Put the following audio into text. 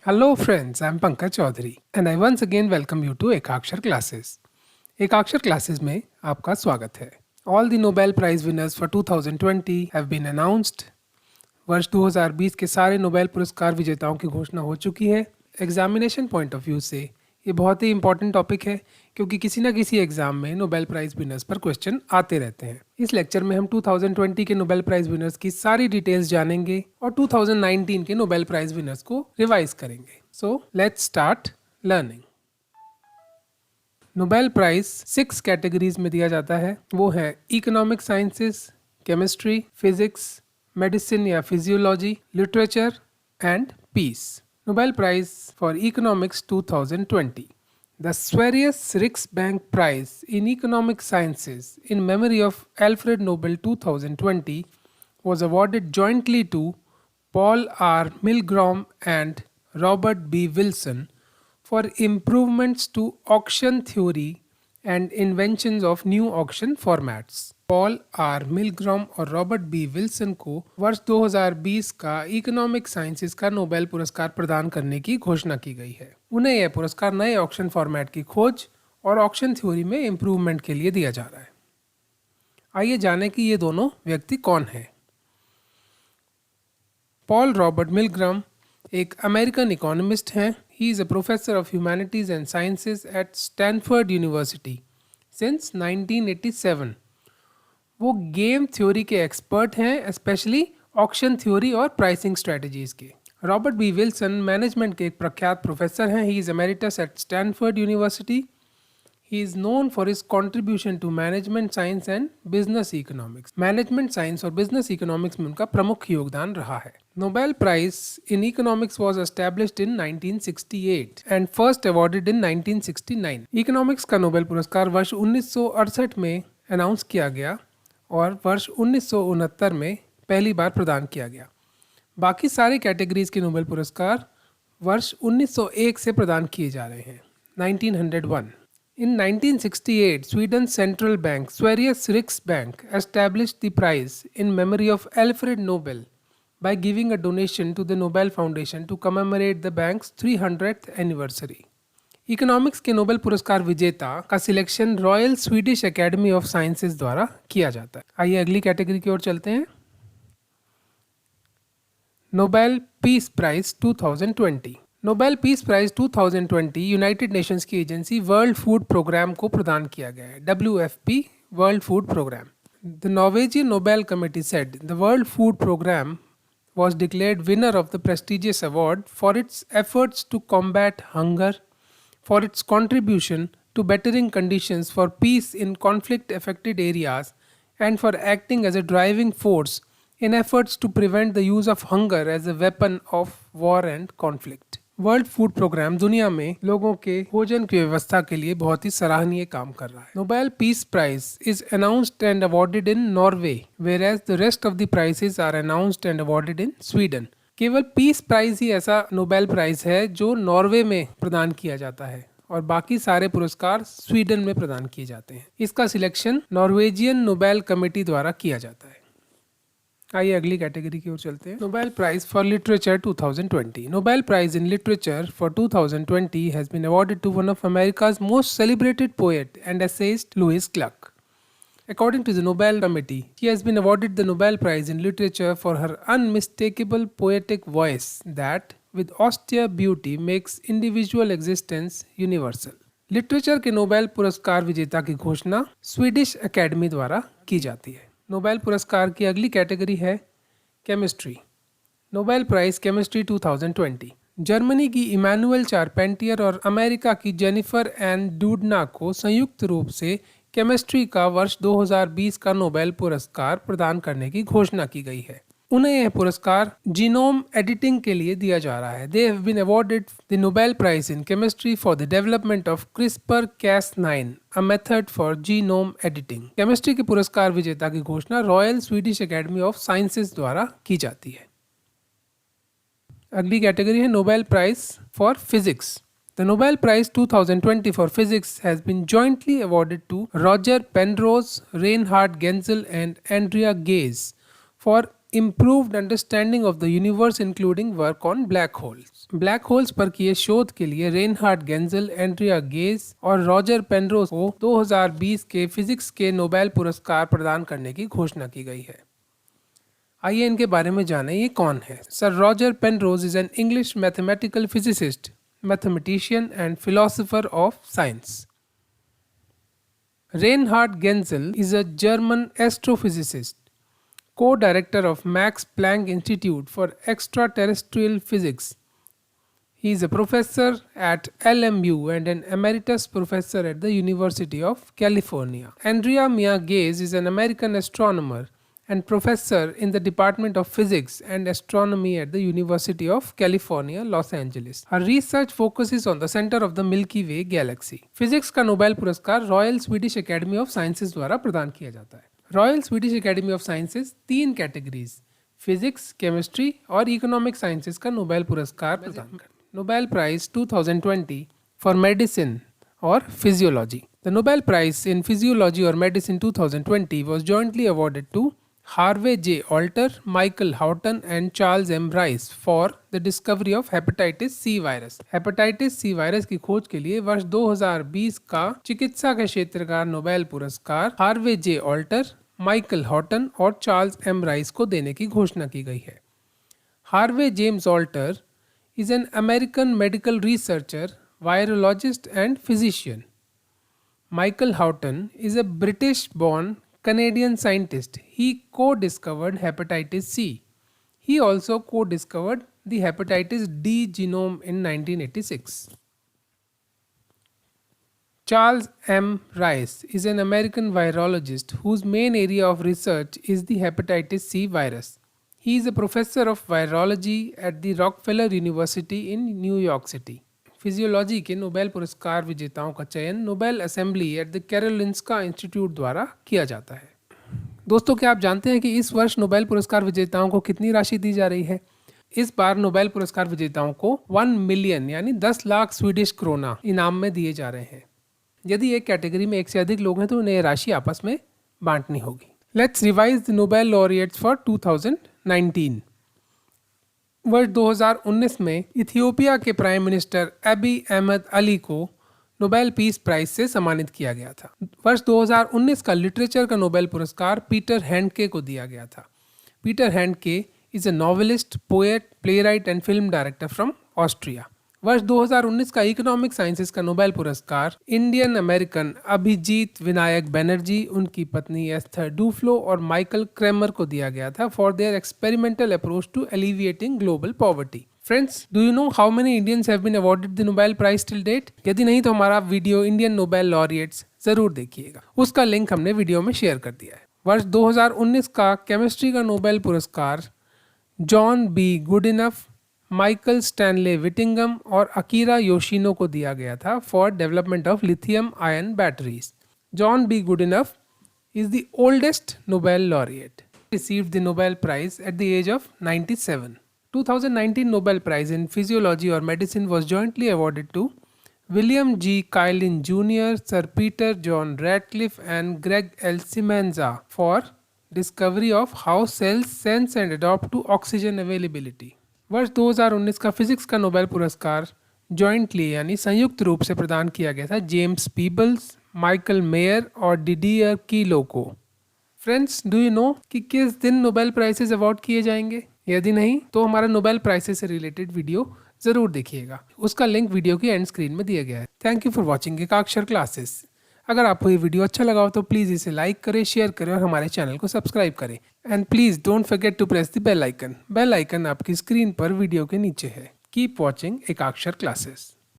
Hello friends, I'm Pankaj Chaudhary and I once again welcome you to Ekakshar Classes. Ekakshar Classes में आपका स्वागत है. All the Nobel Prize winners for 2020 have been announced. वर्ष 2020 के सारे Nobel पुरस्कार विजेताओं की घोषणा हो चुकी है. एग्जामिनेशन पॉइंट ऑफ व्यू से ये बहुत ही इंपॉर्टेंट टॉपिक है क्योंकि किसी ना किसी एग्जाम में नोबेल प्राइज विनर्स पर क्वेश्चन आते रहते हैं. इस लेक्चर में हम 2020 के नोबेल प्राइज विनर्स की सारी डिटेल्स जानेंगे और 2019 के नोबेल प्राइज विनर्स को रिवाइज करेंगे. So let's start learning. Nobel prize 6 categories में दिया जाता है. वो है economic sciences, chemistry, physics, medicine या physiology, literature and peace. Nobel Prize for Economics 2020. The Sverris Riksbank Prize in Economic Sciences in memory of Alfred Nobel 2020 was awarded jointly to Paul R. Milgrom and Robert B. Wilson for improvements to auction theory and inventions of new auction formats. Paul R Milgrom और Robert B Wilson को वर्ष 2020 का economic sciences का Nobel पुरस्कार प्रदान करने की घोषणा की गई है. उन्हें यह पुरस्कार नए ऑक्शन फॉर्मेट की खोज और ऑक्शन थ्योरी में इम्प्रूवमेंट के लिए दिया जा रहा है. आइए जानें कि ये दोनों व्यक्ति कौन हैं. पॉल रॉबर्ट मिलग्रॉम एक अमेरिकन इकोनॉमिस्ट हैं. He is a professor of humanities and sciences at Stanford University since 1987. वो गेम थ्योरी के एक्सपर्ट हैं, स्पेशली ऑक्शन थ्योरी और प्राइसिंग स्ट्रेटजीज के. रॉबर्ट बी विल्सन मैनेजमेंट के एक प्रख्यात प्रोफेसर हैं. He is emeritus at Stanford University. He is known for his contribution to management science and business economics. Management science और business economics में उनका प्रमुख योगदान रहा है. Nobel prize in economics was established in 1968 and first awarded in 1969. Economics का Nobel पुरस्कार वर्ष 1968 में अनाउंस किया गया और वर्ष 1969 में पहली बार प्रदान किया गया. बाकी सारे कैटेगरीज के नोबेल पुरस्कार वर्ष 1901 से प्रदान किए जा रहे हैं. 1901. In 1968, Sweden's central bank, Sveriges Riksbank, established the prize in memory of Alfred Nobel by giving a donation to the Nobel Foundation to commemorate the bank's 300th anniversary. Economics के नोबेल पुरस्कार विजेता का selection royal Swedish Academy of Sciences द्वारा किया जाता है. आइए अगली कैटेगरी की ओर चलते हैं. Nobel peace prize 2020. Nobel peace prize 2020 United Nations की एजेंसी वर्ल्ड फूड प्रोग्राम को प्रदान किया गया है. WFP world food programme. The Norwegian Nobel committee said the world food programme was declared winner of the prestigious award for its efforts to combat hunger, for its contribution to bettering conditions for peace in conflict-affected areas, and for acting as a driving force in efforts to prevent the use of hunger as a weapon of war and conflict. World food programme दुनिया में लोगों के भोजन की व्यवस्था के लिए बहुत ही सराहनीय काम कर रहा है. Nobel peace prize is announced and awarded in Norway, whereas the rest of the prizes are announced and awarded in Sweden. केवल पीस प्राइज ही ऐसा नोबेल प्राइज है जो नॉर्वे में प्रदान किया जाता है और बाकी सारे पुरस्कार स्वीडन में प्रदान किए जाते हैं. इसका सिलेक्शन नॉर्वेजियन नोबेल कमेटी द्वारा किया जाता है. आइए अगली कैटेगरी की ओर चलते हैं. Nobel prize for literature 2020. Nobel prize in literature for 2020 has been awarded to one of America's most celebrated poet and essayist Louise Gluck. According to the Nobel Committee, she has been awarded the Nobel Prize in Literature for her unmistakable poetic voice that, with austere beauty, makes individual existence universal. Literature के Nobel पुरस्कार विजेता की घोषणा Swedish academy द्वारा की जाती है. Nobel पुरस्कार की अगली कैटेगरी है chemistry. Nobel prize chemistry 2020. Germany की इमैनुअल चारपेंटियर और अमेरिका की जेनिफर एन डूडना को संयुक्त रूप से केमिस्ट्री का वर्ष 2020 का नोबेल पुरस्कार प्रदान करने की घोषणा की गई है. उन्हें यह पुरस्कार जीनोम एडिटिंग के लिए दिया जा रहा है. They have been awarded the Nobel prize in chemistry for the development of CRISPR-Cas9, a method for genome editing. Chemistry के पुरस्कार विजेता की घोषणा Royal Swedish Academy of Sciences द्वारा की जाती है. अगली कैटेगरी है Nobel prize for physics. The Nobel Prize 2020 for Physics has been jointly awarded to Roger Penrose, Reinhard Genzel and Andrea Ghez for improved understanding of the universe including work on black holes. Black holes पर किए शोध के लिए Reinhard गेंजल, Andrea Ghez और Roger Penrose को 2020 के physics के Nobel पुरस्कार प्रदान करने की घोषणा की गई है। आइए इनके बारे में जानें, ये कौन है। Sir Roger Penrose is an English mathematical physicist, mathematician and philosopher of science. Reinhard Genzel is a German astrophysicist, co-director of Max Planck Institute for Extraterrestrial Physics. He is a professor at LMU and an emeritus professor at the University of California. Andrea Mia Ghez is an American astronomer and professor in the Department of Physics and Astronomy at the University of California, Los Angeles. Her research focuses on the center of the Milky Way galaxy. Physics का Nobel पुरस्कार royal Swedish Academy of Sciences द्वारा प्रदान किया जाता है। Royal Swedish Academy of sciences 3 categories physics, chemistry और economic sciences का Nobel पुरस्कार प्रदान करता है। नोबेल प्राइज 2020 फॉर मेडिसिन और physiology. The Nobel Prize in Physiology or Medicine 2020 was jointly awarded to Harvey J. Alter, Michael Houghton and Charles M. Rice for the discovery of hepatitis C virus. Hepatitis C virus की खोज के लिए वर्ष 2020 का चिकित्सा के क्षेत्र का नोबेल पुरस्कार Harvey J Alter, Michael Houghton और चार्ल्स एम राइस को देने की घोषणा की गई है। Harvey James Alter is an American medical researcher, virologist and physician. Michael Houghton is a British-born Canadian scientist. He co-discovered hepatitis C. He also co-discovered the hepatitis D genome in 1986. Charles M. Rice is an American virologist whose main area of research is the hepatitis C virus. He is a professor of virology at the Rockefeller University in New York City. Physiology के Nobel पुरस्कार विजेताओं का चयन Nobel assembly at the Karolinska institute द्वारा किया जाता है। दोस्तों, क्या आप जानते हैं कि इस वर्ष नोबेल पुरस्कार विजेताओं को कितनी राशि दी जा रही है? इस बार नोबेल पुरस्कार विजेताओं को 1 मिलियन यानी 10 लाख स्वीडिश क्रोना इनाम में दिए जा रहे हैं। यदि एक कैटेगरी में एक से अधिक लोग हैं तो उन्हें राशि आपस में बांटनी होगी। Let's revise the Nobel laureates for 2019। वर्ष 2019 में इथियोपिया के प्राइम मिनिस्टर अबी अहमद अली को नोबेल पीस प्राइज से सम्मानित किया गया था। वर्ष 2019 का लिटरेचर का नोबेल पुरस्कार पीटर हैंडके को दिया गया था। Peter Handke is a novelist, poet, playwright and film director from Austria. वर्ष 2019 का इकोनॉमिक साइंसेज का नोबेल पुरस्कार इंडियन अमेरिकन अभिजीत विनायक बनर्जी, उनकी पत्नी एस्थर डूफ्लो और माइकल क्रेमर को दिया गया था for their experimental approach to alleviating global poverty. Friends, do you know how many Indians have been awarded the Nobel prize till date? यदि नहीं तो हमारा वीडियो इंडियन नोबेल लॉरिएट्स जरूर देखिएगा, उसका लिंक हमने वीडियो में शेयर कर दिया है। वर्ष 2019 का केमिस्ट्री का नोबेल पुरस्कार John B Goodenough, Michael Stanley Whittingham और अकीरा योशिनो को दिया गया था for development of lithium ion batteries. John B Goodenough is the oldest Nobel laureate. Received the Nobel Prize at the age of 97. 2019 Nobel Prize in Physiology or Medicine was jointly awarded to William G. Kaelin Jr., Sir Peter John Ratcliffe and Greg L. Semenza for discovery of how cells sense and adapt to oxygen availability. वर्ष 2019 का physics का Nobel पुरस्कार jointly यानी संयुक्त रूप से प्रदान किया गया था जेम्स पीबल्स, माइकल मेयर और डिडियर कीलो को। फ्रेंड्स, डू यू नो कि किस दिन नोबेल प्राइजेस अवार्ड किए जाएंगे? यदि नहीं तो हमारा नोबेल प्राइजेस से रिलेटेड वीडियो जरूर देखिएगा, उसका लिंक वीडियो की एंड स्क्रीन में दिया गया है। Thank you for watching Ekakshar classes. अगर आपको ये वीडियो अच्छा लगा हो तो प्लीज़ इसे लाइक करें, शेयर करें और हमारे चैनल को सब्सक्राइब करें। And please don't forget to press the bell icon. Bell icon आपकी स्क्रीन पर वीडियो के नीचे है। Keep watching Ekakshar classes.